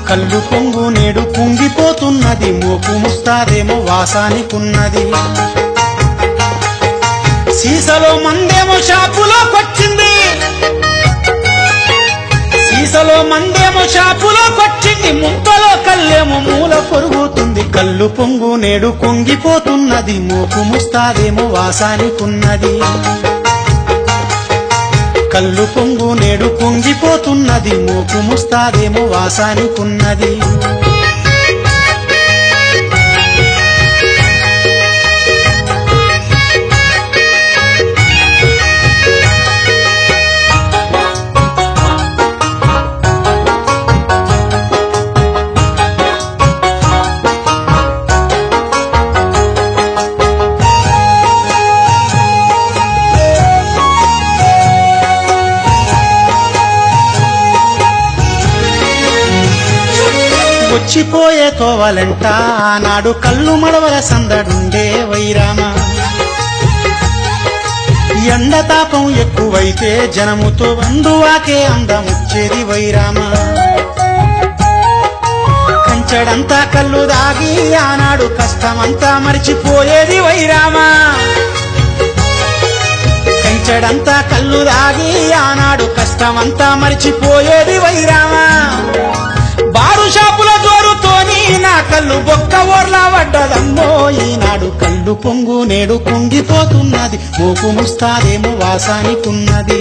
కళ్ళు పొంగు నేడు పొంగిపోతున్నది మోపు ముస్తాదేమో వాసానికున్నది సీసలో మందేమో షాపులోకొచ్చింది సీసలో మందేమో షాపులోకొచ్చింది ముంతలో కళ్ళేమో మూల పొరుగుతుంది కళ్ళు పొంగు నేడు పొంగిపోతున్నది మోపు ముస్తాదేమో వాసానికున్నది కళ్ళు పొంగు నేడు పొంగిపోతున్నది మోపు ముస్తాదేమో వాసానికున్నది వచ్చిపోయే తోవలంట ఆనాడు కళ్ళు మడవల సందడుండే వైరామ ఎండతాపం ఎక్కువైతే జనముతో బంధువాకే అందముచ్చేది వైరామ కంచడంతా కళ్ళు దాగి ఆనాడు కష్టమంతా మరిచిపోయేది వైరామ కంచడంతా కళ్ళు దాగి ఆనాడు కష్టమంతా మరిచిపోయేది వైరామ బారు షాపుల జోరుతోని నా కళ్ళు బొక్క ఓర్లా పడ్డదమ్మో ఈనాడు కళ్ళు పొంగు నేడు పొంగిపోతున్నది మోపు ముస్తాదేమో వాసానికున్నది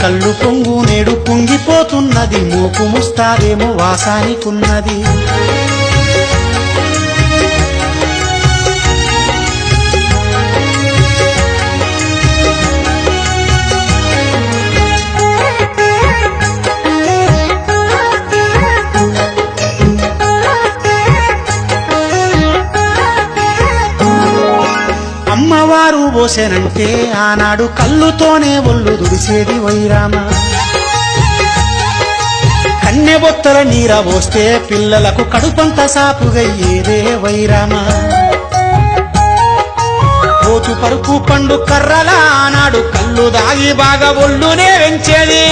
కళ్ళు పొంగు నేడు పొంగిపోతున్నది మోపు ముస్తాదేమో వాసానికున్నది అమ్మవారు పోసేనంటే ఆనాడు కళ్ళుతోనే ఒళ్ళు దుడిసేది వైరామ కన్నెబొత్తల నీర పోస్తే పిల్లలకు కడుపంత సాపుగయ్యేదే వైరామ పోతు పరుపు పండు కర్రల ఆనాడు కళ్ళు దాగి బాగా ఒళ్ళునే వెంచేది